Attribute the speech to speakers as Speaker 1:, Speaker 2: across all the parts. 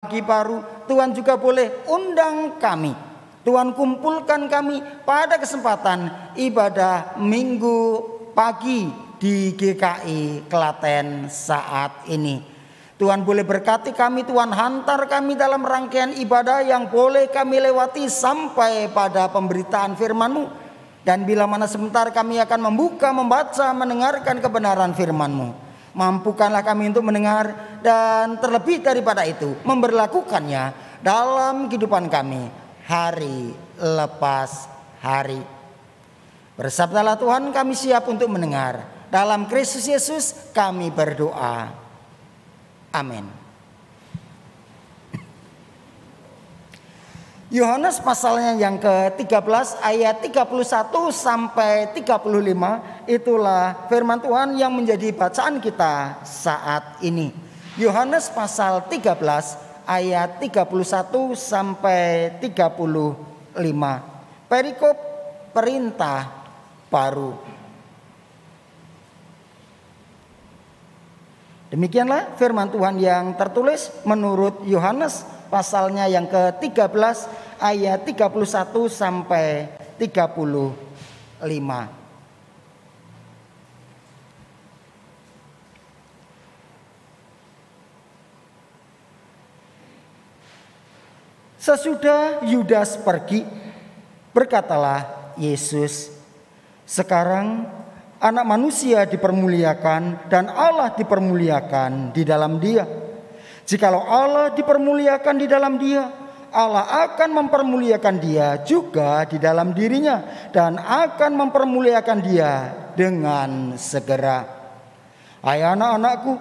Speaker 1: pagi baru, Tuhan juga boleh undang kami. Tuhan kumpulkan kami pada kesempatan ibadah Minggu pagi di GKI Klaten saat ini. Tuhan boleh berkati kami, Tuhan hantar kami dalam rangkaian ibadah yang boleh kami lewati sampai pada pemberitaan firman-Mu. Dan bila mana sebentar kami akan membuka, membaca, mendengarkan kebenaran firman-Mu. Mampukanlah kami untuk mendengar dan terlebih daripada itu memberlakukannya dalam kehidupan kami hari lepas hari. Bersabdalah Tuhan, kami siap untuk mendengar. Dalam Kristus Yesus kami berdoa. Amin. Yohanes pasalnya yang ke-13 ayat 31 sampai 35, itulah firman Tuhan yang menjadi bacaan kita saat ini. Yohanes pasal 13 ayat 31 sampai 35. Perikop perintah baru. Demikianlah firman Tuhan yang tertulis menurut Yohanes pasalnya yang ke-13 ayat 31 sampai 35. Sesudah Yudas pergi, berkatalah Yesus, "Sekarang Anak Manusia dipermuliakan dan Allah dipermuliakan di dalam Dia. Jikalau Allah dipermuliakan di dalam Dia, Allah akan mempermuliakan Dia juga di dalam dirinya dan akan mempermuliakan Dia dengan segera. Hai anak-anakku,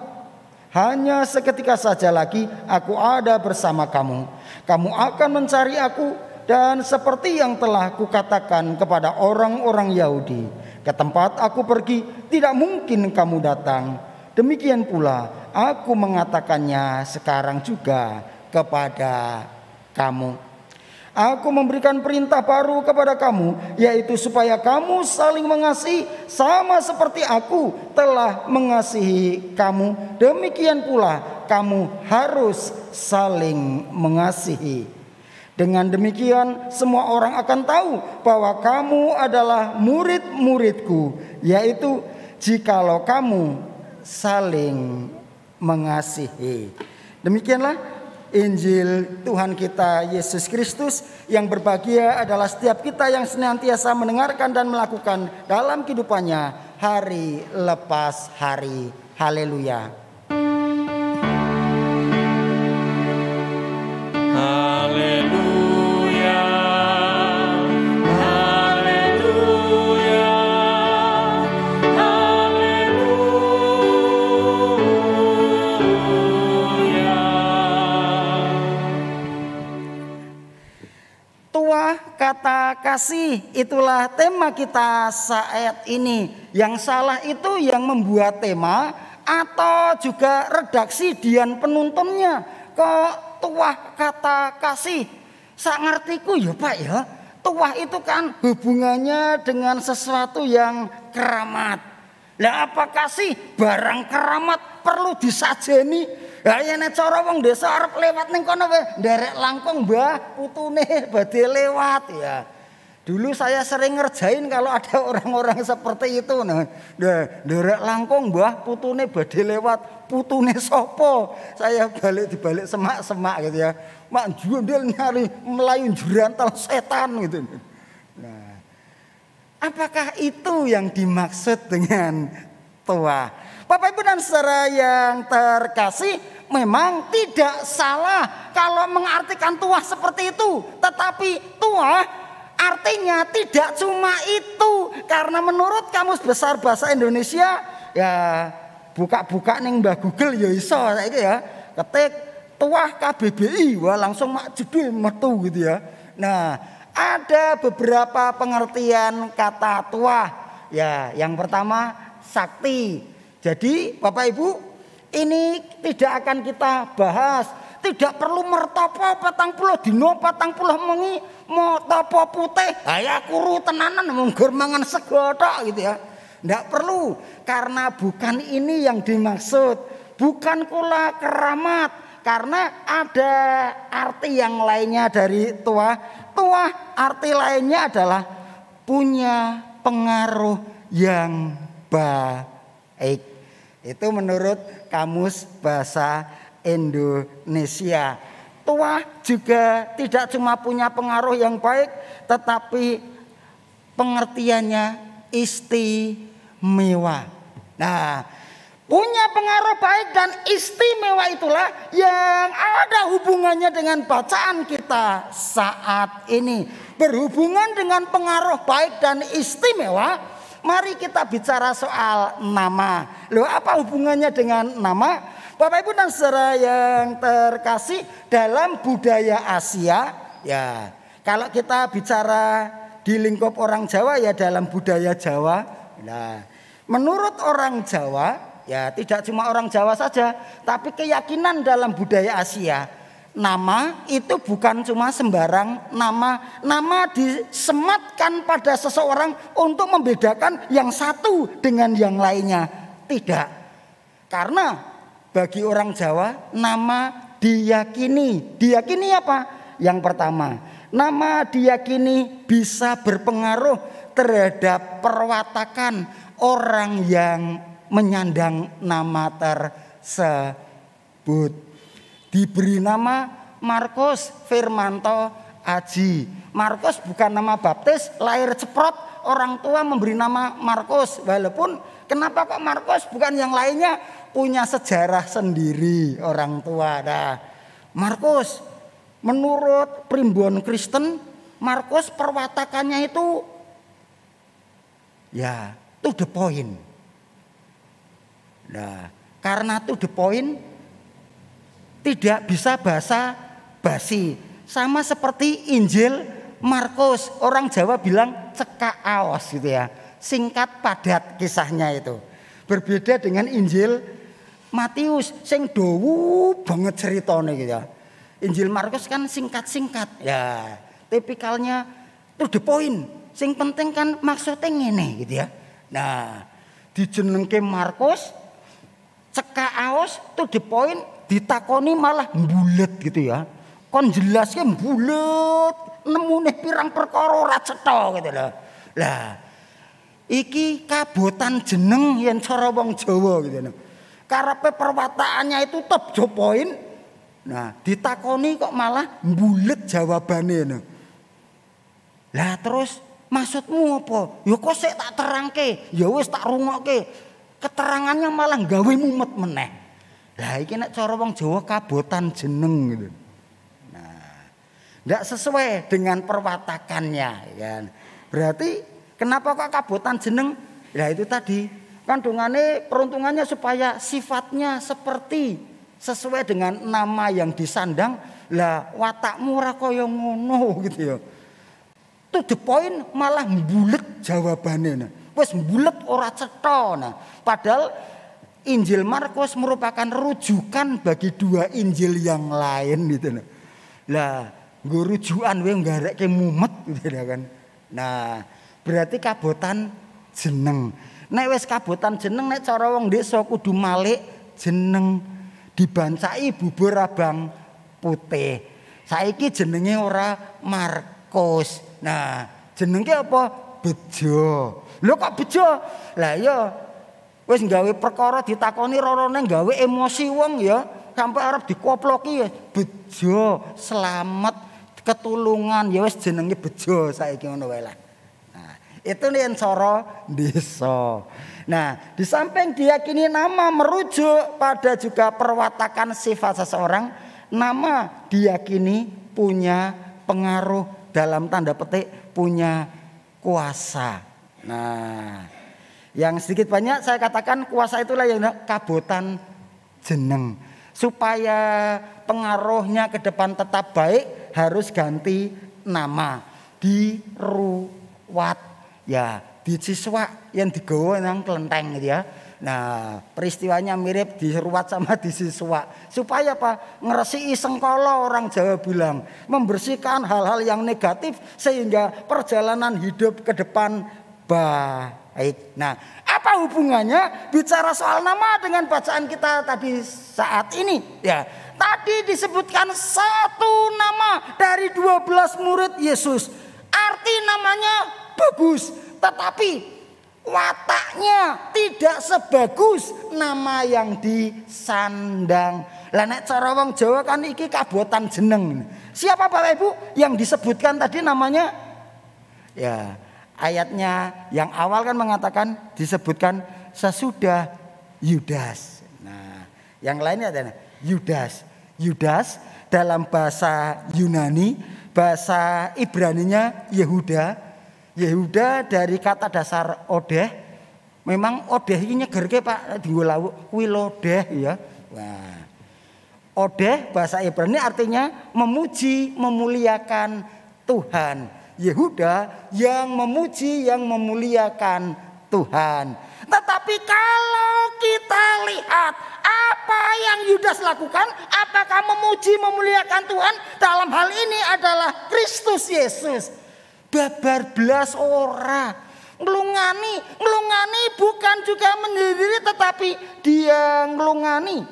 Speaker 1: hanya seketika saja lagi aku ada bersama kamu. Kamu akan mencari aku, dan seperti yang telah kukatakan kepada orang-orang Yahudi, ke tempat aku pergi tidak mungkin kamu datang. Demikian pula aku mengatakannya sekarang juga kepada kamu. Aku memberikan perintah baru kepada kamu, yaitu supaya kamu saling mengasihi sama seperti aku telah mengasihi kamu. Demikian pula kamu harus saling mengasihi. Dengan demikian semua orang akan tahu bahwa kamu adalah murid-muridku, yaitu jikalau kamu saling mengasihi." Demikianlah Injil Tuhan kita Yesus Kristus. Yang berbahagia adalah setiap kita yang senantiasa mendengarkan dan melakukan dalam kehidupannya hari lepas hari. Haleluya.
Speaker 2: Haleluya. Haleluya. Haleluya.
Speaker 1: Tuah kata kasih, itulah tema kita saat ini. Yang salah itu yang membuat tema atau juga redaksi dian penuntunnya. Kok tuah kata kasih? Sak ngertiku ya Pak ya, tuah itu kan hubungannya dengan sesuatu yang keramat. Lah apa kasih barang keramat perlu disajeni? Ya yen cara wong desa arep lewat ning kono wae nderek langkung Mbah putune badhe lewat ya. Dulu saya sering ngerjain kalau ada orang-orang seperti itu. Nah, nderek langkung Mbah putune badhe lewat, putune sapa? Saya dibalik semak-semak gitu ya. Mak jundel nyari melayu jurantal setan gitu. Nah, apakah itu yang dimaksud dengan tuah? Bapak Ibu dan saudara yang terkasih, memang tidak salah kalau mengartikan tuah seperti itu. Tetapi tuah artinya tidak cuma itu. Karena menurut Kamus Besar Bahasa Indonesia, ya buka-buka ning Mbah Google ya iso saiki ya. Ketik tuah KBBI, wah langsung mak judul metu gitu ya. Nah, ada beberapa pengertian kata tuah. Ya, yang pertama sakti. Jadi Bapak Ibu, ini tidak akan kita bahas. Tidak perlu mertopo 40 dino 40 mengi mau topo putih. Ya kuru tenanan munggur mangan sego tok gitu ya. Tidak perlu, karena bukan ini yang dimaksud. Bukan kula keramat, karena ada arti yang lainnya dari tuah. Tuah arti lainnya adalah punya pengaruh yang baik. Itu menurut Kamus Bahasa Indonesia. Tuah juga tidak cuma punya pengaruh yang baik, tetapi pengertiannya istimewa. Nah, punya pengaruh baik dan istimewa itulah yang ada hubungannya dengan bacaan kita saat ini. Berhubungan dengan pengaruh baik dan istimewa, mari kita bicara soal nama. Loh, apa hubungannya dengan nama? Bapak Ibu dan saudara yang terkasih, dalam budaya Asia, ya, kalau kita bicara di lingkup orang Jawa ya dalam budaya Jawa. Nah, menurut orang Jawa, ya tidak cuma orang Jawa saja, tapi keyakinan dalam budaya Asia, nama itu bukan cuma sembarang nama. Nama disematkan pada seseorang untuk membedakan yang satu dengan yang lainnya. Tidak. Karena bagi orang Jawa, nama diyakini. Diyakini apa? Yang pertama, nama diyakini bisa berpengaruh terhadap perwatakan orang yang menyandang nama tersebut. Diberi nama Markus Firmanto Aji. Markus bukan nama baptis, lahir ceprot, orang tua memberi nama Markus. Walaupun kenapa kok Markus bukan yang lainnya? Punya sejarah sendiri orang tua. Nah, Markus menurut primbon Kristen, Markus perwatakannya itu ya to the point. Nah, karena to the point tidak bisa basa basi. Sama seperti Injil Markus, orang Jawa bilang cekak aos gitu ya. Singkat padat kisahnya itu. Berbeda dengan Injil Matius sing dawu banget ceritanya gitu ya. Injil Markus kan singkat-singkat. Ya, tipikalnya to the point. Sing penting kan maksudnya ngene gitu ya. Nah, dijenengke Markus cekak aos to the point, ditakoni malah mbulet gitu ya. Kon jelasnya mbulet, nemune pirang perkara ora cetha gitu lho. Lah, iki kabotan jeneng yen cara wong Jawa gitu lho. Karepe perwataannya itu top the point. Nah, ditakoni kok malah mbulet jawabane. Lah terus maksudmu apa? Ya kok sik tak terangke, ya wis tak rungokke. Keterangannya malah gawe mumet meneh. Lah iki nek cara wong Jawa kabotan jeneng gitu. Nah, ndak sesuai dengan perwatakannya kan. Berarti kenapa kok kabotan jeneng? Lah itu tadi kandungannya, peruntungannya supaya sifatnya seperti sesuai dengan nama yang disandang. Lah watakmu ora kaya ngono gitu ya. To the point malah mbulet jawabane. Wis mbulet ora cetha. Nah, padahal Injil Markus merupakan rujukan bagi dua Injil yang lain gitu. Lah, nggo rujukan kowe nggarekke mumet gitu kan. Nah, berarti kabotan jeneng. Nek wis kabotan jeneng, nek cara wong desa kudu malik jeneng, dibancai bubur abang putih. Saiki jenenge ora Markus. Nah, jenenge apa? Bejo. Lho kok bejo? Lah iya wis gawe perkara ditakoni rorone gawe emosi wong ya, sampai arep dikoploki ya bejo, selamat, ketulungan ya wis jenenge bejo saiki ngono wae lah. Itu nih yang cara desa. Nah, di samping diyakini nama merujuk pada juga perwatakan sifat seseorang, nama diyakini punya pengaruh, dalam tanda petik punya kuasa. Nah, yang sedikit banyak saya katakan kuasa itulah yang kabotan jeneng. Supaya pengaruhnya ke depan tetap baik, harus ganti nama, diruwat. Ya, disiswak yang digawa nang kelenteng gitu ya. Nah, peristiwanya mirip diruwat sama disiswak. Supaya apa? Ngresiki sengkala, orang Jawa bilang. Membersihkan hal-hal yang negatif sehingga perjalanan hidup ke depan baik. Nah, apa hubungannya bicara soal nama dengan bacaan kita tadi saat ini? Ya, Tadi disebutkan satu nama dari 12 murid Yesus. Arti namanya bagus, tetapi wataknya tidak sebagus nama yang disandang. Lah nek cara wong Jawa kan iki kabotan jeneng. Siapa Bapak Ibu yang disebutkan tadi namanya? Ya, ayatnya yang awal kan mengatakan disebutkan sesudah Yudas. Nah, yang lainnya ada Yudas. Yudas dalam bahasa Yunani, bahasa Ibraninya Yehuda. Yehuda dari kata dasar odeh. Memang odeh ini nyegerke Pak dienggo lawuh kuwi lodeh ya. Wah. Odeh bahasa Ibrani artinya memuji, memuliakan Tuhan. Yehuda yang memuji, yang memuliakan Tuhan. Tetapi kalau kita lihat apa yang Yudas lakukan, apakah memuji, memuliakan Tuhan? Dalam hal ini adalah Kristus Yesus. Babar belas ora. Ngelungani bukan juga menyendiri, tetapi dia ngelungani.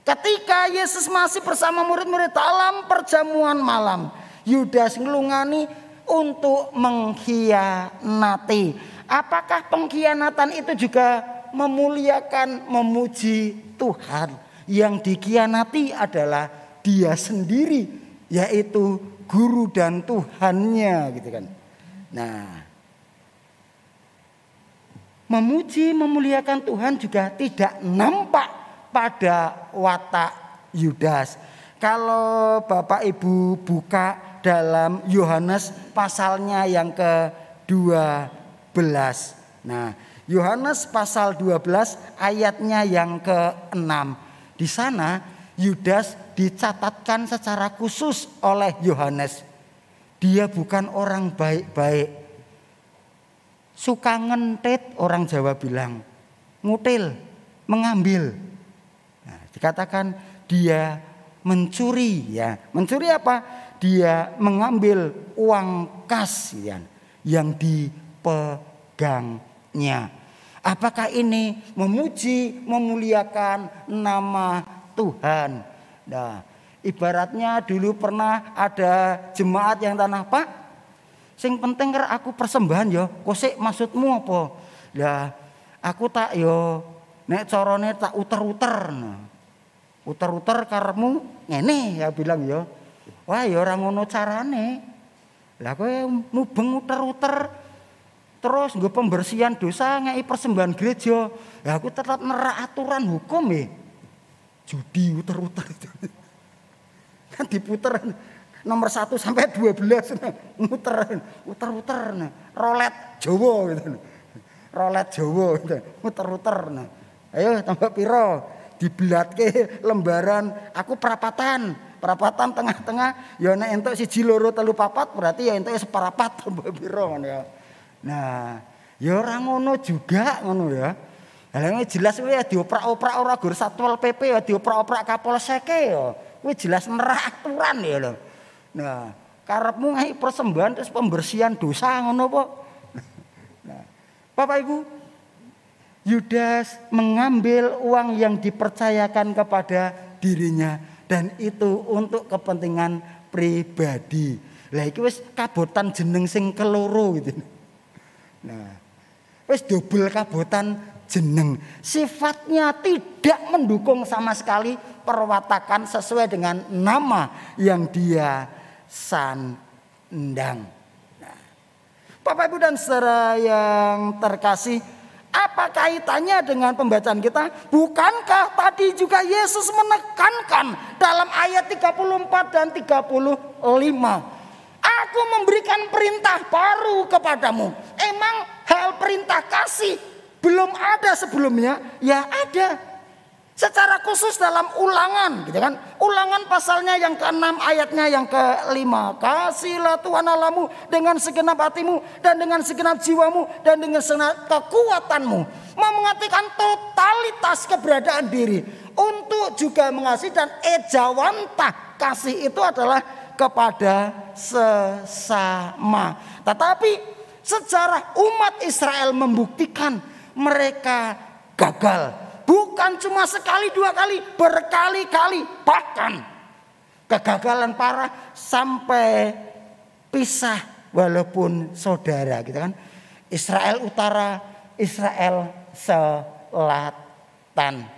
Speaker 1: Ketika Yesus masih bersama murid-murid dalam perjamuan malam, Yudas ngelungani untuk mengkhianati. Apakah pengkhianatan itu juga memuliakan, memuji Tuhan? Yang dikhianati adalah dia sendiri, yaitu guru dan Tuhannya, gitu kan. Nah, memuji, memuliakan Tuhan juga tidak nampak pada watak Yudas. Kalau Bapak Ibu buka dalam Yohanes pasalnya yang ke-12. Nah, Yohanes pasal 12 ayatnya yang ke-6. Di sana Yudas dicatatkan secara khusus oleh Yohanes. Dia bukan orang baik-baik. Suka ngentit, orang Jawa bilang. Ngutil, mengambil. Nah, dikatakan dia mencuri ya. Mencuri apa? Dia mengambil uang kas ya, yang dipegangnya. Apakah ini memuji, memuliakan nama Tuhan? Nah, ibaratnya dulu pernah ada jemaat yang tanah, Pak, sing penting ker aku persembahan ya. Kosek maksudmu apa? Lah, aku tak yo nek carane tak uter-uter. Uter-uter karepmu ngene ya bilang ya. Wah ya ora ngono carane. Lah kowe mubeng uter-uter terus nggo pembersihan dosa ngeki persembahan gereja. Ya aku tetap nerak aturan hukum ya. Judi uter-uter itu. Kan diputer nomor 1 sampai 12 uter-uter rolet Jawa gitu. Rolet Jawa gitu. Uter-uter. Ayo tambah piro? Dibelatke lembaran aku perapatan tengah-tengah ya nek entuk 1 2 3 4 berarti ya entuk separapat tambah piro ngono ya. Nah, ya ora ngono juga ngono ya. Lah jelas kuwi ya dioprak-oprak ora gur Satpol PP ya dioprak-oprak Kapolseke ya. Kuwi jelas nerak aturan ya lho. Nah, karepmu ngai persembahan terus pembersihan dosa ngono apa? Nah, Bapak Ibu, Yudas mengambil uang yang dipercayakan kepada dirinya dan itu untuk kepentingan pribadi. Lah iki wis kabotan jeneng sing keloro gitu. Nah, wis double kabotan jeneng. Sifatnya tidak mendukung sama sekali perwatakan sesuai dengan nama yang dia sandang. Nah, Bapak Ibu dan saudara yang terkasih, apa kaitannya dengan pembacaan kita? Bukankah tadi juga Yesus menekankan dalam ayat 34 dan 35? Aku memberikan perintah baru kepadamu. Emang hal perintah kasih belum ada sebelumnya? Ya ada. Secara khusus dalam Ulangan, gitu kan? Ulangan pasalnya yang ke-6 ayatnya yang ke-5. Kasihlah Tuhan Allahmu dengan segenap hatimu dan dengan segenap jiwamu dan dengan segenap kekuatanmu. Mengartikan totalitas keberadaan diri untuk juga mengasihi dan ejawantah kasih itu adalah kepada sesama. Tetapi sejarah umat Israel membuktikan mereka gagal. Bukan cuma sekali, 2 kali, berkali-kali. Bahkan kegagalan parah sampai pisah walaupun saudara gitu kan. Israel Utara, Israel Selatan.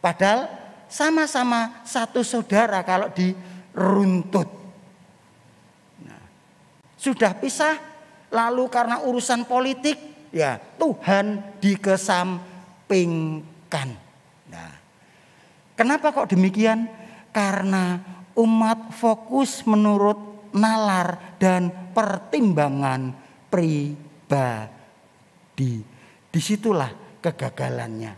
Speaker 1: Padahal sama-sama satu saudara kalau diruntut. Nah, sudah pisah lalu karena urusan politik ya Tuhan dikesampingkan. Nah, kenapa kok demikian? Karena umat fokus menurut nalar dan pertimbangan pribadi. Disitulah kegagalannya.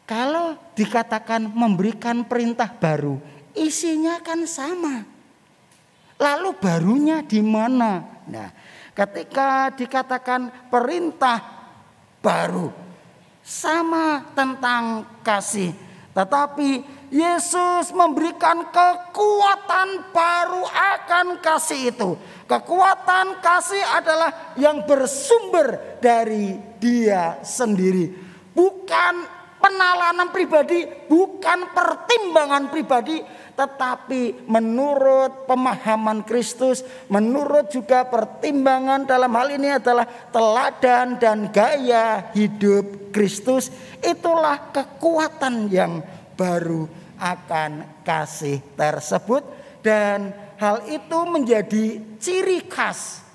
Speaker 1: Kalau dikatakan memberikan perintah baru, isinya kan sama. Lalu barunya di mana? Nah, ketika dikatakan perintah baru, sama tentang kasih. Tetapi Yesus memberikan kekuatan baru akan kasih itu. Kekuatan kasih adalah yang bersumber dari Dia sendiri. Bukan penalanan pribadi, bukan pertimbangan pribadi, tetapi menurut pemahaman Kristus, menurut juga pertimbangan dalam hal ini adalah teladan dan gaya hidup Kristus. Itulah kekuatan yang baru akan kasih tersebut, dan hal itu menjadi ciri khas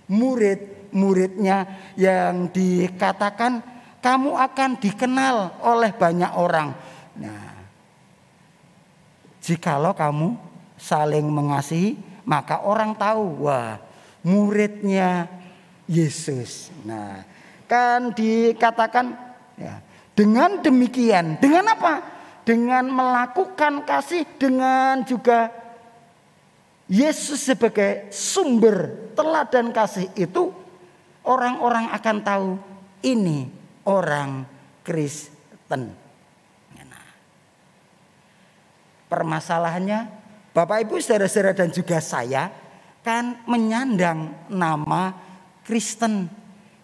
Speaker 1: murid-muridnya yang dikatakan kamu akan dikenal oleh banyak orang. Nah, jikalau kamu saling mengasihi, maka orang tahu wah muridnya Yesus. Nah, kan dikatakan ya, dengan demikian, dengan apa? Dengan melakukan kasih, dengan juga Yesus sebagai sumber teladan kasih itu, orang-orang akan tahu ini orang Kristen. Nah, permasalahannya Bapak Ibu saudara-saudara dan juga saya kan menyandang nama Kristen.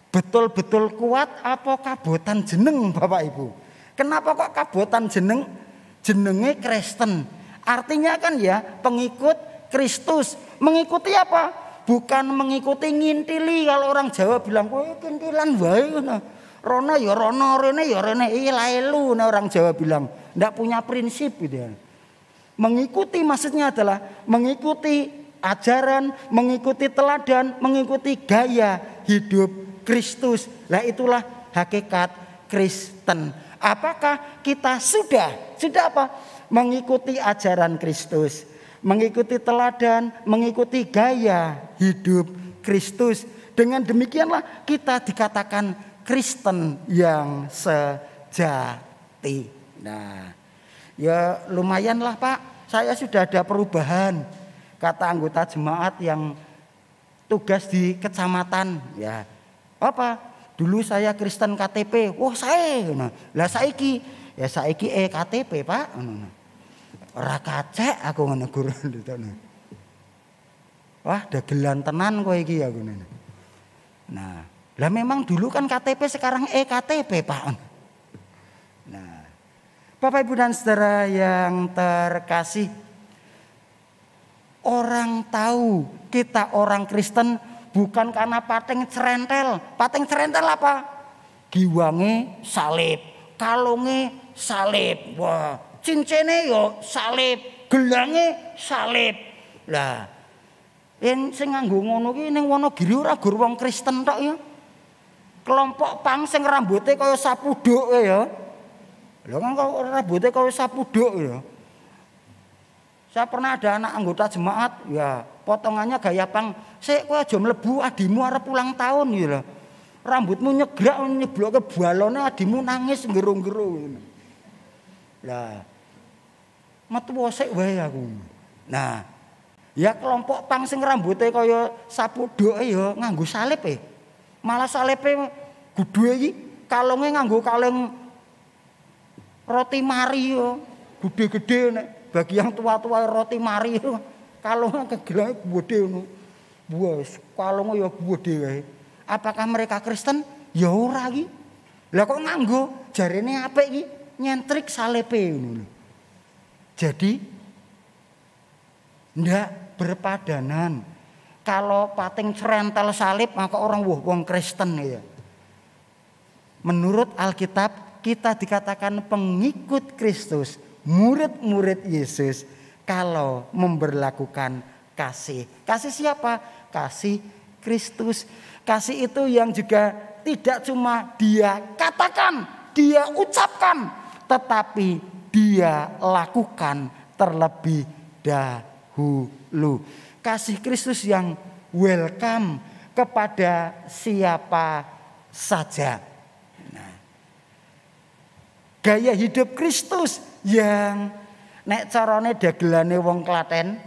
Speaker 1: Betul-betul kuat apa kabotan jeneng Bapak Ibu? Kenapa kok kabotan jeneng? Jenenge Kristen. Artinya kan ya pengikut Kristus. Mengikuti apa? Bukan mengikuti ngintili. Kalau orang Jawa bilang kowe kintilan wae ngono. Rono ya rono, rene ya rene. Laelu orang Jawa bilang. Ndak punya prinsip gitu ya. Mengikuti maksudnya adalah mengikuti ajaran, mengikuti teladan, mengikuti gaya hidup Kristus. Lah itulah hakikat Kristen. Apakah kita sudah apa? Mengikuti ajaran Kristus, mengikuti teladan, mengikuti gaya hidup Kristus. Dengan demikianlah kita dikatakan Kristen yang sejati. Nah, ya lumayanlah Pak, saya sudah ada perubahan. Kata anggota jemaat yang tugas di kecamatan, ya apa? Dulu saya Kristen KTP, wah saya, lah saiki KTP Pak, ora kacek aku ngono guru. Wah dagelan tenan kowe iki aku. Nah, lah memang dulu kan KTP, sekarang KTP Pak. Nah, Bapak Ibu dan Saudara yang terkasih, orang tahu kita orang Kristen bukan karena pateng cerentel. Pateng cerentel apa? Giwange salib, kalunge salib, wah, cincine yo salib, gelange salib. Lah, yang sing nganggo ngono ki ning Wonogiri ora gur wong Kristen tok ya. Kelompok pang sing rambute kaya sapuduk ya. Lha kan kok rambute kaya sapuduk ya. Saya pernah ada anak anggota jemaat, ya potongannya gaya pang. Sik kowe aja mlebu, adimu arep ulang tahun ya lho. Rambutmu nyegrak nyebloke balone, adimu nangis ngero-ngero. Lah metu sik wae aku. Nah, ya kelompok pang sing rambuté kaya sapuduk ya nganggo salib Malah salibe gudhe iki kalunge nganggo kalung roti mari ya. Gede-gede nek bagi yang tua-tua roti mari kalungnya kegelange gede ngono. Wes kalungnya ya gede wae. Apakah mereka Kristen? Ya ora iki. Lah kok nganggo jarene apik iki nyentrik salepe ngono. Jadi ndak berpadanan. Kalau pating cerentel salib maka orang wong Kristen ya. Menurut Alkitab kita dikatakan pengikut Kristus, murid-murid Yesus kalau memberlakukan kasih. Kasih siapa? Kasih Kristus. Kasih itu yang juga tidak cuma dia katakan, dia ucapkan, tetapi dia lakukan terlebih dahulu. Kasih Kristus yang welcome kepada siapa saja. Nah, gaya hidup Kristus yang nek carane dagelane wong Klaten,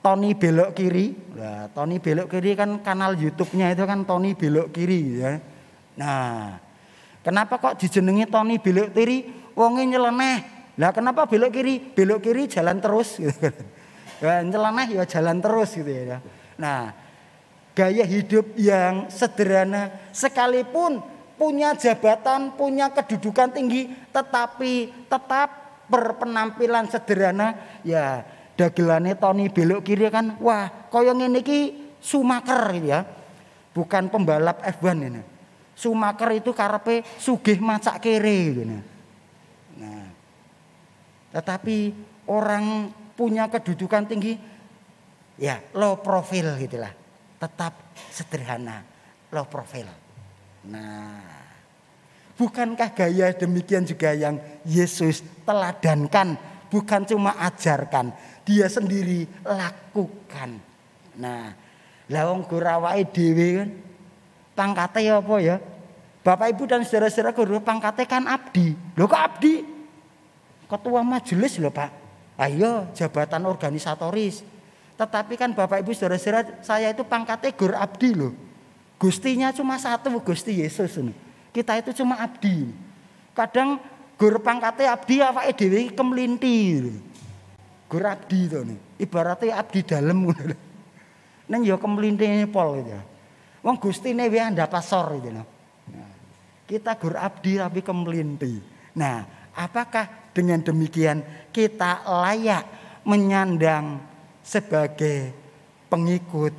Speaker 1: Tony belok kiri. Nah, Tony belok kiri kan kanal YouTube-nya itu kan Tony belok kiri ya. Nah, kenapa kok dijenengi Tony belok kiri? Wonge nyeleneh. Lah kenapa belok kiri? Belok kiri jalan terus gitu kan. Ya nyeleneh ya jalan terus gitu ya. Nah, gaya hidup yang sederhana sekalipun punya jabatan, punya kedudukan tinggi tetapi tetap berpenampilan sederhana ya. Dagelane Tony belok kiri kan, wah kaya ngene iki Schumacher gitu ya. Bukan pembalap F1 ini. Schumacher itu karepe sugih macak kere gitu. Nah, tetapi orang punya kedudukan tinggi ya low profile gitulah. Tetap sederhana, low profile. Nah, bukankah gaya demikian juga yang Yesus teladankan, bukan cuma ajarkan, dia sendiri lakukan. Nah, lah wong awake dhewe kan pangkate apa ya? Bapak Ibu dan saudara-saudara guru pangkate kan abdi. Lho kok abdi? Ketua majelis lho, Pak. Ayo jabatan organisatoris. Tetapi kan Bapak Ibu saudara-saudara saya itu pangkate gur abdi loh. Gustinya cuma satu, Gusti Yesus. Kita itu cuma abdi. Kadang gur pangkate abdi awake dhewe kemlinti. Gur abdi to nih. Ibaratnya abdi dalem ngono. Neng ya kemlintine pol gitu ya. Wong gustine wae ndak pasor gitu nah. Kita gur abdi tapi kemlinti. Nah, apakah dengan demikian kita layak menyandang sebagai pengikut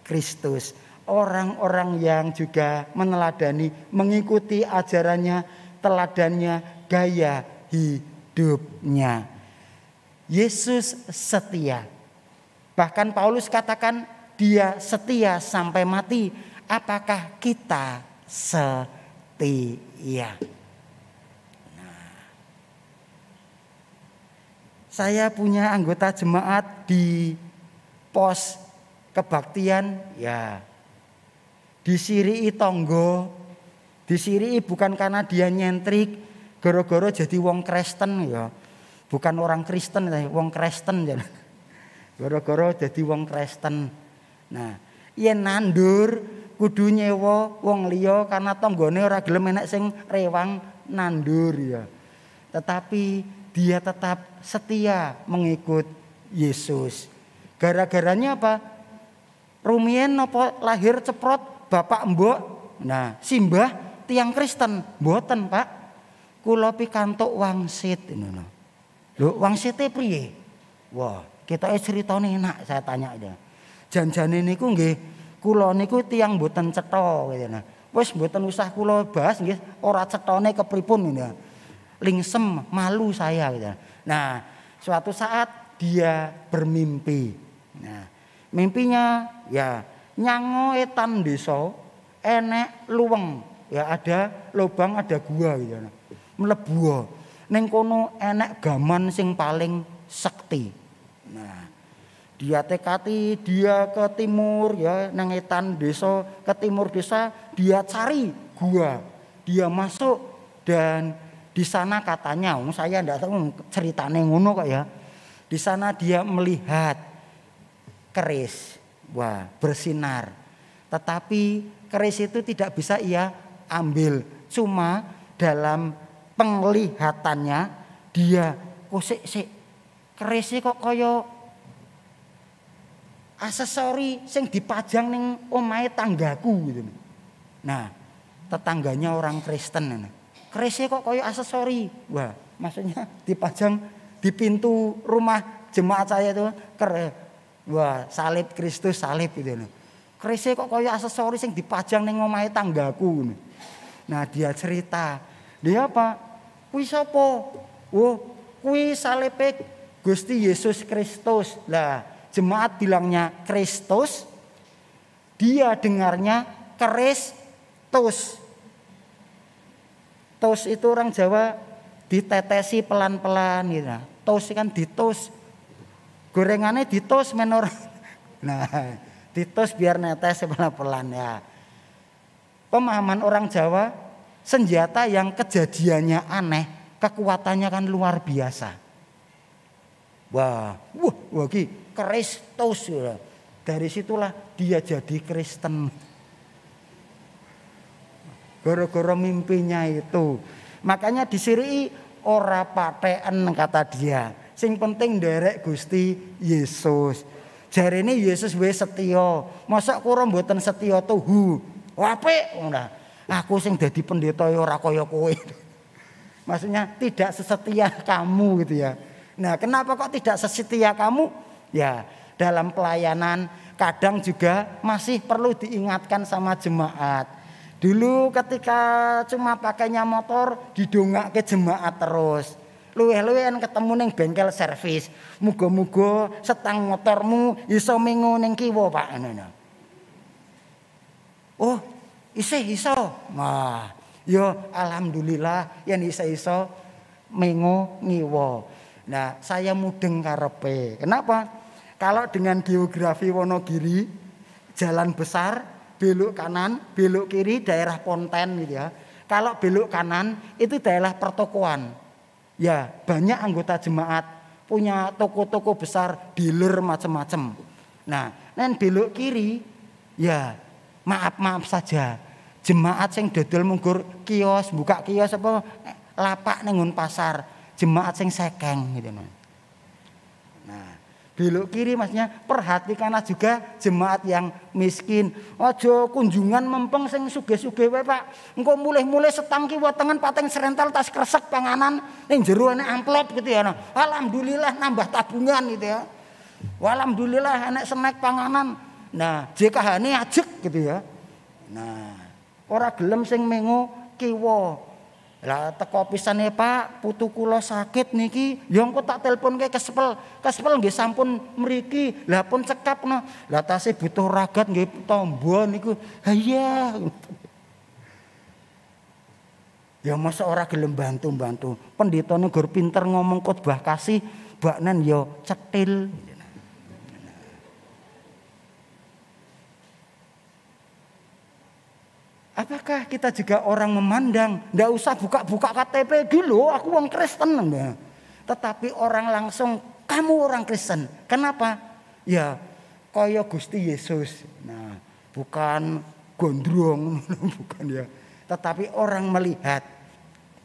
Speaker 1: Kristus? Orang-orang yang juga meneladani, mengikuti ajarannya, teladannya, gaya hidupnya. Yesus setia. Bahkan Paulus katakan dia setia sampai mati. Apakah kita setia? Nah, saya punya anggota jemaat di pos kebaktian ya. Disirii tonggo. Disirii bukan karena dia nyentrik, goro-goro jadi wong Kristen ya. Bukan orang Kristen, wong Kristen ya. Goro-goro jadi wong Kristen. Nah, yen nandur kudu nyewa wong liya karena tanggane ora gelem enek sing rewang nandur ya. Tetapi dia tetap setia mengikut Yesus. Gara-garanya apa? Rumiyin napa lahir ceprot bapak mbok. Nah, simbah tiang Kristen, mboten, Pak. Kula pikantuk wangsit ngono. Lho, wangsite priye? Wah, ketoke critane enak saya tanya aja. Janjane niku nggih kula niku tiyang mboten cetha gitu nah. Wis mboten usah kula bahas nggih ora cethane kepripun gitu. Lingsem malu saya gitu. Nah, suatu saat dia bermimpi. Nah, mimpinya ya nyango etan desa enek luweng. Ya ada lubang, ada gua gitu nah. Mlebu. Ning kono enek gaman sing paling sekti. Nah, dia tekati dia ke timur ya nang etan desa ke timur desa dia cari gua. Dia masuk dan di sana katanya, saya enggak tahu ceritane ngono kok ya. Di sana dia melihat keris, wah bersinar. Tetapi keris itu tidak bisa ia ambil, cuma dalam penglihatannya dia sik kerisnya kok kaya aksesori sing dipajang ning omahe tanggaku gitu. Nah, tetangganya orang Kristen. Kerisnya kok kayak aksesori. Wah, maksudnya dipajang di pintu rumah jemaat saya itu wah, salib Kristus, salib gitu. Kerisnya kok kayak aksesori yang dipajang ning omahe tanggaku. Nah, dia cerita, dia apa? Kuwi sapa? Oh, kuwi salibe Gusti Yesus Kristus. Lah, jemaat bilangnya Kristus, dia dengarnya Kristus. Tos itu orang Jawa ditetesi pelan-pelan gitu. Tos kan ditos. Gorengannya ditos menor. Nah, ditos biar netes pelan-pelan ya. Pemahaman orang Jawa, senjata yang kejadiannya aneh, kekuatannya kan luar biasa. Wah, Kristus. Dari situlah dia jadi Kristen. Gara-gara mimpinya itu. Makanya disiri ora paten kata dia. Sing penting nderek Gusti Yesus. Jarene Yesus wis setya. Mosok kura mboten setya tuhu. Apik ngono. Aku sing dadi pendeta ya ora kaya kowe. Maksudnya tidak sesetia kamu gitu ya. Nah, kenapa kok tidak sesetia kamu? Ya, dalam pelayanan kadang juga masih perlu diingatkan sama jemaat. Dulu ketika cuma pakainya motor didongake jemaat terus. Luweh-luwehan ketemu ning bengkel servis. Muga-muga setang motormu iso mengo ning kiwa, Pak. Oh, iso. Wah, ya alhamdulillah yen iso mengo ngiwa. Nah, saya mudeng karepe. Kenapa? Kalau dengan geografi Wonogiri, jalan besar, belok kanan, belok kiri daerah Ponten gitu ya. Kalau belok kanan itu daerah pertokoan. Ya, banyak anggota jemaat punya toko-toko besar, dealer macam-macam. Nah, nen belok kiri ya maaf saja. Jemaat sing dodol munggur kios, buka kios apa lapak ning pasar, jemaat sing sekeng gitu. Nah, belok kiri maksudnya perhatikanlah juga jemaat yang miskin. Aja kunjungan mempeng sing sugih-sugih wae, Pak. Engko mulih-mulih setang kiwa tengen pateng serental tas kresek panganan ning jero ana amplop gitu ya. Alhamdulillah nambah tabungan gitu ya. Alhamdulillah enek snack panganan. Nah, JKH-ne ajek gitu ya. Nah, ora gelem sing mengo kiwa. Lah teko pisane Pak, putu kula sakit niki. Ya engko tak teleponke kespel. Kespel nggih sampun mriki. Lah pun cekapno. Lah tasih butuh ragat nggih tombo niku. Ha iya. Ya masa ora gelem bantu-bantu. Pendetane gur pinter ngomong khotbah kasih, baknen ya cetil. Apakah kita juga orang memandang, ndak usah buka-buka KTP dulu, aku orang Kristen. Tetapi orang langsung, kamu orang Kristen. Kenapa? Ya, kaya Gusti Yesus. Nah, bukan gondrong, bukan ya. Tetapi orang melihat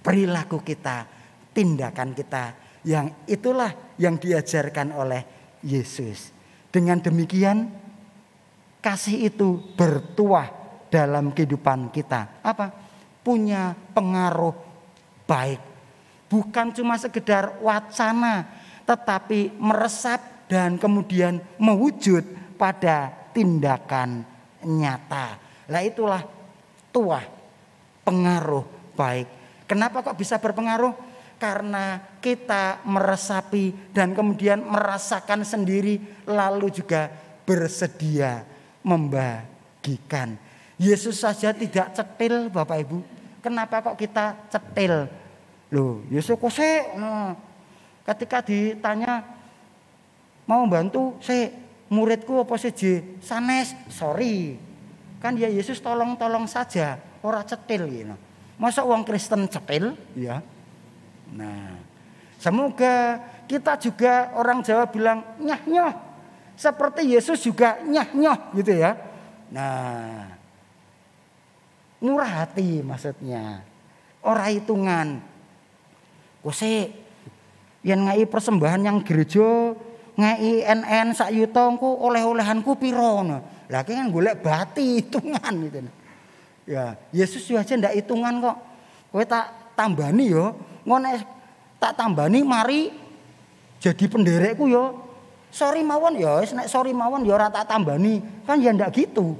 Speaker 1: perilaku kita, tindakan kita, yang itulah yang diajarkan oleh Yesus. Dengan demikian, kasih itu bertuah dalam kehidupan kita. Apa? Punya pengaruh baik. Bukan cuma sekedar wacana, tetapi meresap dan kemudian mewujud pada tindakan nyata. Lah itulah tuah pengaruh baik. Kenapa kok bisa berpengaruh? Karena kita meresapi dan kemudian merasakan sendiri, lalu juga bersedia membagikan. Yesus saja tidak cetil, Bapak Ibu. Kenapa kok kita cetil? Loh, Yesus kok ketika ditanya mau bantu, muridku apa sih sanes? Sorry. Kan ya Yesus tolong saja, ora cetil gitu. Masa wong Kristen cetil? Ya. Nah, semoga kita juga orang Jawa bilang nyah-nyoh. Seperti Yesus juga nyah-nyoh gitu ya. Nah, murah hati maksudnya. Ora hitungan. Kose yen ngai persembahan yang gereja, ngai NN sak yuta engko oleh-olehanku piro ngono. Lah ki kan golek bati hitungan gitu. Ya, Yesus yo aja ndak hitungan kok. Kowe tak tambani yo, ngono tak tambani mari jadi penderekku yo. Sorry mawon ya, nek sorry mawon ya ora tak tambani. Kan ya ndak gitu.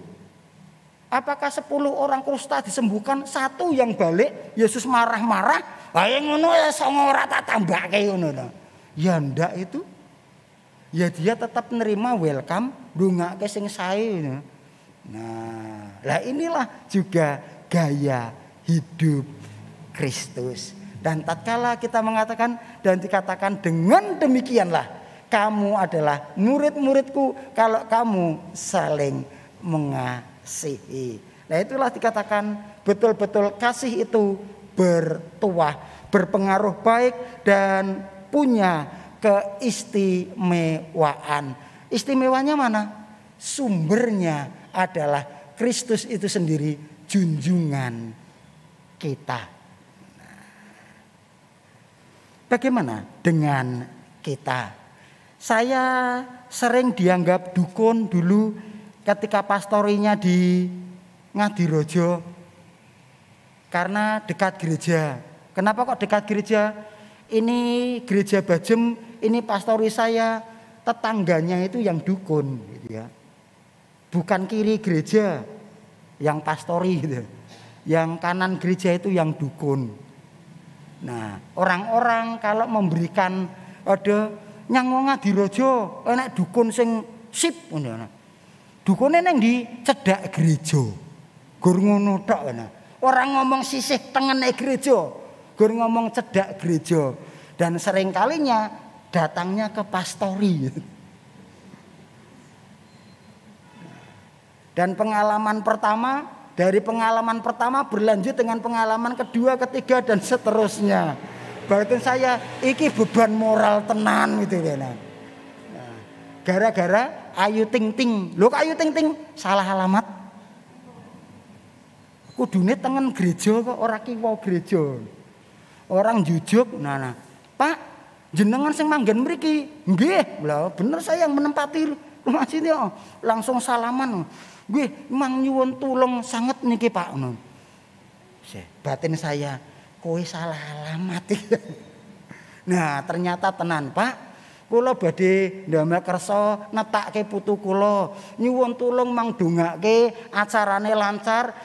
Speaker 1: Apakah 10 orang kusta disembuhkan, 1 yang balik Yesus marah-marah, "Ayo ngono ya songo ora tak tambahke ngono to." Ya ndak itu. Ya dia tetap menerima welcome, ndongake sing sae. Nah, lah inilah juga gaya hidup Kristus. Dan tatkala kita mengatakan dan dikatakan dengan demikianlah kamu adalah murid-muridku kalau kamu saling mengasihi. Nah, itulah dikatakan betul-betul kasih itu bertuah, berpengaruh baik dan punya keistimewaan. Istimewanya mana? Sumbernya adalah Kristus itu sendiri, junjungan kita. Bagaimana dengan kita? Saya sering dianggap dukun dulu ketika pastorinya di Ngadirojo karena dekat gereja. Kenapa kok dekat gereja? Ini gereja Bajem, ini pastori saya, tetangganya itu yang dukun gitu ya. Bukan kiri gereja yang pastori gitu. Yang kanan gereja itu yang dukun. Nah, orang-orang kalau memberikan ada nyang wong Ngadirojo, enek dukun sing sip ngono. Dukune ning di cedhak gereja. Gur ngono tok ngono. Ora ngomong sisih tengene gereja, gur ngomong cedhak gereja. Dan sering kalinya datangnya ke pastori. Dan pengalaman pertama, dari pengalaman pertama berlanjut dengan pengalaman kedua, ketiga dan seterusnya. Berarti saya iki beban moral tenan gitu ya. Nah, gara-gara Ayu Ting Ting. Lho Ayu Ting Ting salah alamat. Kudune tengen gereja kok ora kiwa gereja. Orang jujuk, nah, Pak, jenengan sing manggen mriki. Nggih, lha bener saya yang menempati rumah sini. Langsung salaman. Nggih, mang nyuwun tulung sanget niki Pak. Batin saya, kowe salah alamat. Nah, ternyata tenan, Pak. Kula badhe ndamel kersa netakke putu kula. Nyuwun tulung mang dongake acarane lancar.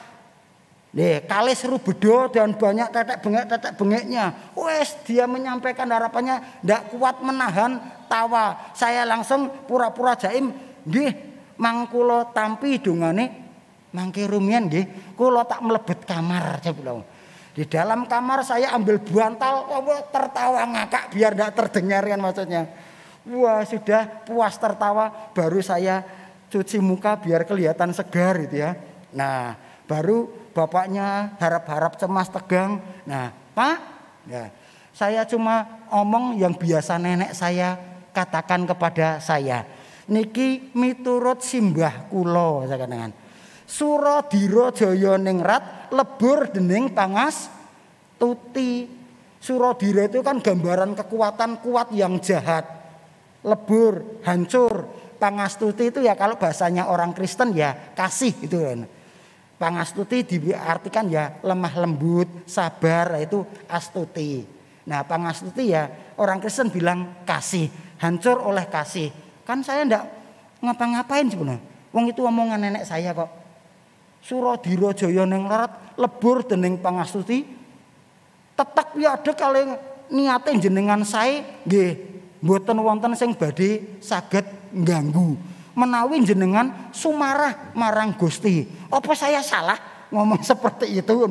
Speaker 1: Kalis rubedo dan banyak tetek bengeknya. Wes dia menyampaikan harapannya ndak kuat menahan tawa. Saya langsung pura-pura jaim, nggih, mang kula tampi dongane mangke rumiyin nggih. Kula tak mlebet kamar coba. Di dalam kamar saya ambil bantal, tertawa ngakak biar ndak terdengar kan maksudnya. Wah, sudah puas tertawa, baru saya cuci muka biar kelihatan segar gitu ya. Nah, baru bapaknya harap-harap cemas tegang. Nah, Pak, ya, saya cuma omong yang biasa nenek saya katakan kepada saya. Niki miturut simbah kula saya katakan. Suradira jaya ningrat lebur dening pangas tuti. Suradira itu kan gambaran kekuatan kuat yang jahat. Lebur, hancur. Pangastuti itu ya kalau bahasanya orang Kristen ya kasih gitu kan. Pangastuti diartikan ya lemah lembut, sabar, itu astuti. Nah, pangastuti ya orang Kristen bilang kasih, hancur oleh kasih. Kan saya ndak ngapa-ngapain sebenarnya. Wong itu omongan nenek saya kok. Suradira jaya ning larat, lebur dening pangastuti. Tetep ya ada kali niate jenengan sae nggih. Mboten wonten sing badhe saged ngganggu. Menawi jenengan sumarah marang Gusti. Apa saya salah ngomong seperti itu?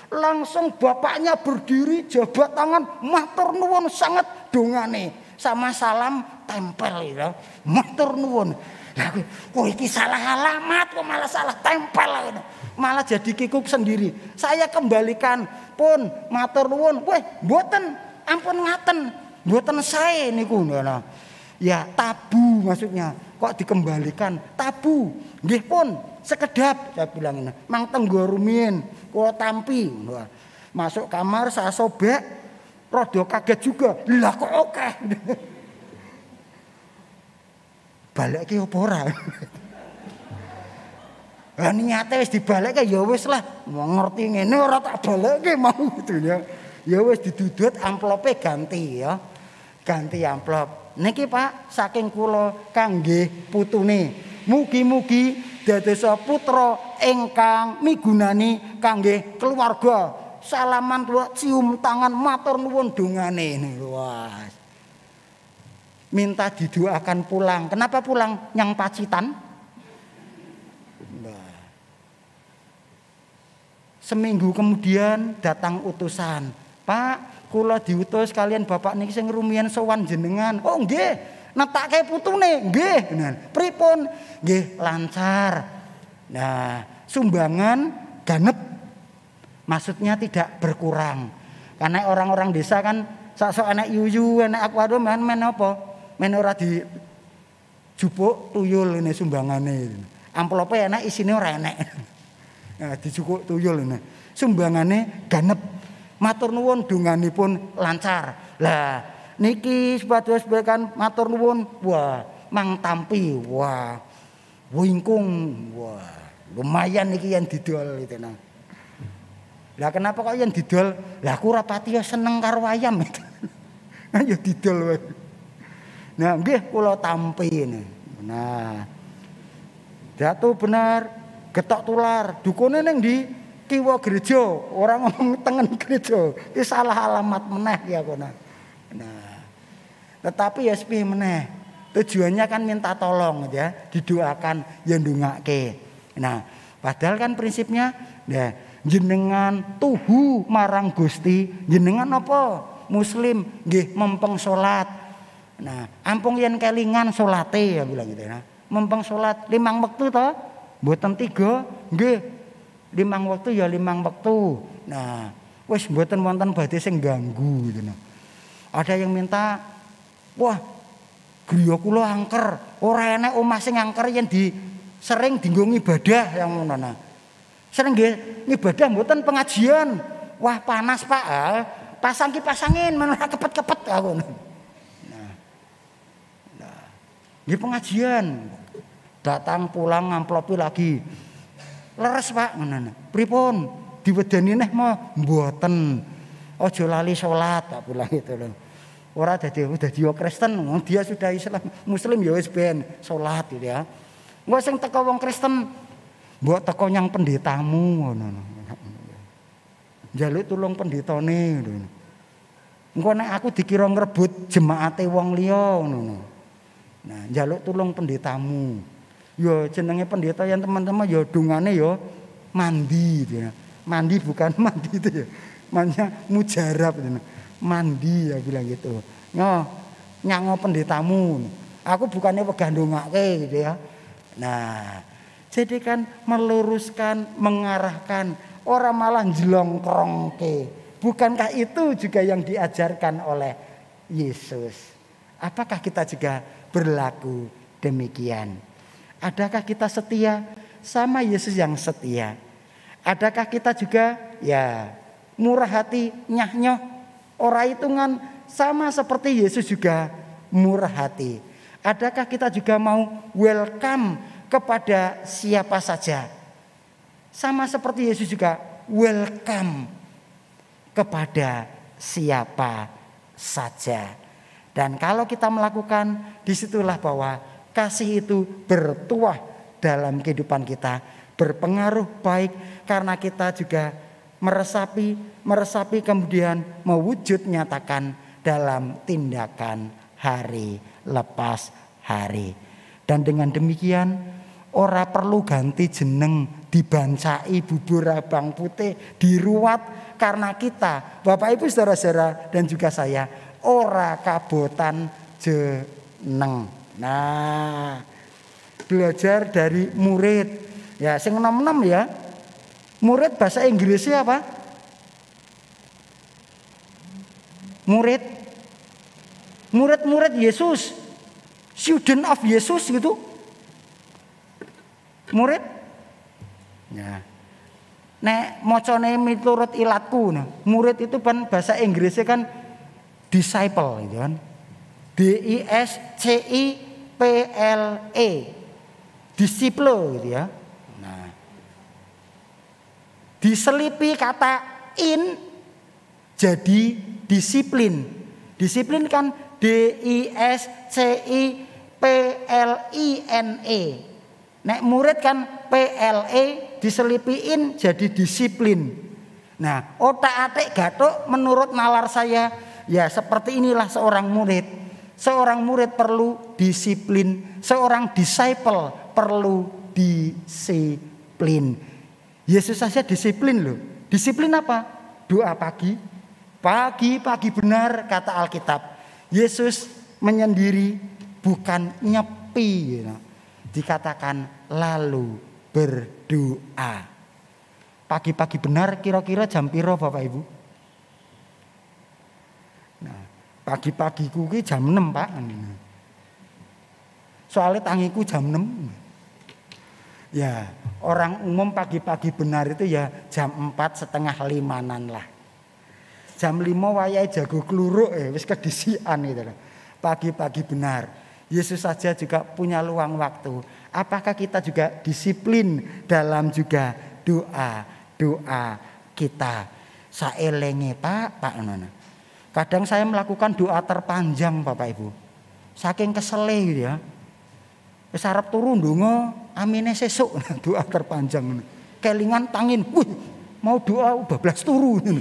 Speaker 1: Langsung bapaknya berdiri jabat tangan matur nuwun sanget dongane. Sama salam tempel ya. Matur nuwun. Lah kok iki salah alamat kok malah salah tempel. Malah jadi kikuk sendiri. Saya kembalikan pun matur nuwun. Weh mboten ampun ngaten. Mboten sae niku. Nah, ya tabu maksudnya. Kok dikembalikan? Tabu. Nggih pun sekedap saya bilang. Mang tenggo rumiyin kula tampi. Masuk kamar saya sobek. Rada kaget juga. Lah kok oke. Balik ki apa ora? Lah niate wis dibalekke ya wis lah. Wong ngerti ngene ora tak balekke mau gitu ya. Ya wis didudut amplope ganti ya. Ganti amplop. Niki Pak saking kula kangge putune. Mugi-mugi dadosa putra ingkang migunani kangge keluarga. Salaman kula cium tangan matur nuwun dongane. Wah. Minta didoakan pulang. Kenapa pulang? Nyang Pacitan. Seminggu kemudian datang utusan. Pak, kula diutus kalian bapak niki sing rumiyin sowan jenengan. Oh nggih, netake putune. Nggih. Pripun? Nggih, lancar. Nah, sumbangan ganep. Maksudnya tidak berkurang. Karena orang-orang desa kan sok-sok enek yuyu, enek akuarium men apa? Men ora di jupuk tuyul ini sumbangane. Amplope enek isine ora enek. Nah, dijukuk tuyul ini. Sumbangane ganep. Matur nuwun donganipun lancar. Lah niki sepados kan matur nuwun. Wah, mang tampi. Wah. Wingkung. Wah, lumayan niki yang didol itu nah. Lah kenapa kok yang didol? Lah aku ora pati seneng karo ayam itu. Ya didol wae. Nah, nggih kula tampi. Nah. Jatuh benar. Getok tular, dukune ning ndi? Kiwa gereja, ora ngomong tengen gereja. Iki salah alamat meneh ya kono. Nah. Tetapi ya sepiye meneh. Tujuannya kan minta tolong ya, didoakan ya ndongake. Nah, padahal kan prinsipnya ya jenengan tuhu marang Gusti, jenengan apa? Muslim nggih mempeng salat. Nah, ampung yen kelingan salate ya bilang gitu ya. Mempeng salat 5 wektu to? Mboten 3, nggih. 5 wektu ya 5 wektu. Nah, wis mboten wonten badhe sing ganggu gitu nah. Ada yang minta, wah, griya kula angker, ora enek omah sing angker yen sering dienggo ibadah yang ngono nah. Sering nggih ibadah mboten pengajian. Wah, panas Pak. Pasang ki pasangin men ora kepet-kepet aku. Nah. Nggih pengajian. Datang pulang ngamplopi lagi. Leres Pak ngono. Pripun? Diwedeni neh mah mboten. Aja lali salat tak pulang itu lho. Ora dadi Kristen, dia sudah Islam, Muslim ya wis ben salat gitu ya. Engko sing teko wong Kristen mbok teko nyang pendetamu ngono. Njaluk tulung pendetane ngono. Engko nek aku dikira ngrebut jemaate wong liya ngono. Nah, njaluk tulung pendetamu. Ya jenenge pendeta yang teman-teman ya dungane ya mandi gitu ya. Mandi bukan mandi itu ya. Namanya mujarab gitu. Mandi ya bilang gitu. Nyango pendetamu. Aku bukannya wegah ndongake gitu ya. Nah, jadi kan meluruskan, mengarahkan, orang malah jelongkrongke. Bukankah itu juga yang diajarkan oleh Yesus? Apakah kita juga berlaku demikian? Adakah kita setia sama Yesus yang setia? Adakah kita juga ya murah hati, nyah-nyoh, ora hitungan sama seperti Yesus juga murah hati? Adakah kita juga mau welcome kepada siapa saja? Sama seperti Yesus juga welcome kepada siapa saja. Dan kalau kita melakukan, disitulah bahwa kasih itu bertuah dalam kehidupan kita, berpengaruh baik karena kita juga meresapi kemudian mewujud nyatakan dalam tindakan hari lepas hari. Dan dengan demikian ora perlu ganti jeneng, dibancai bubur abang putih, diruat karena kita Bapak Ibu saudara-saudara dan juga saya ora kabotan jeneng. Nah, belajar dari murid. Ya, sing nom-nom ya. Murid bahasa Inggrisnya apa? Murid Yesus. Student of Yesus gitu. Murid. Ya. Nek mocone miturut ilatku nah, murid itu kan bahasa Inggrisnya kan disciple gitu kan. DISCIPLE, disiple gitu ya. Nah, Diselipi kata in jadi disiplin. Disiplin kan DISCIPLINE. Nek murid kan PLE diselipiin jadi disiplin. Nah, otak-atik gathuk menurut nalar saya ya seperti inilah seorang murid. Seorang murid perlu disiplin, seorang disciple perlu disiplin. Yesus saja disiplin loh. Disiplin apa? Doa pagi. Pagi benar kata Alkitab. Yesus menyendiri bukan nyepi. Dikatakan lalu berdoa. Pagi-pagi benar kira-kira jam piro Bapak Ibu? Nah, pagi-pagiku ki jam 6 Pak. Soalnya tangiku jam 6. Ya, orang umum pagi-pagi benar itu ya jam 4:30 lah. Jam 5 wayahe jago kluruk wis kedisian gitu loh. Pagi-pagi benar. Yesus saja juga punya luang waktu. Apakah kita juga disiplin dalam juga doa kita? Saelenge Pak ngono. Kadang saya melakukan doa terpanjang Bapak Ibu. Saking kesele gitu ya. Wis arep turu ndonga amine sesuk doa terpanjang ngono. Kelingan tangin, mau doa bablas turu ngono.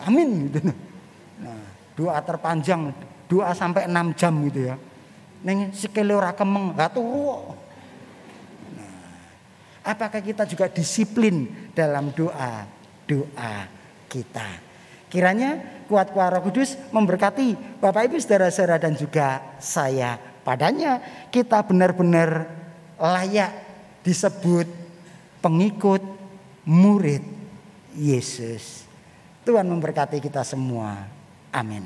Speaker 1: Amin gitu. Nah, doa terpanjang, doa sampai 6 jam gitu ya. Ning sikile ora kemeng, gak turu. Nah, apakah kita juga disiplin dalam doa kita? Kiranya kuat kuasa Roh Kudus memberkati Bapak Ibu saudara-saudara dan juga saya. Padanya kita benar-benar layak disebut pengikut murid Yesus. Tuhan memberkati kita semua. Amin.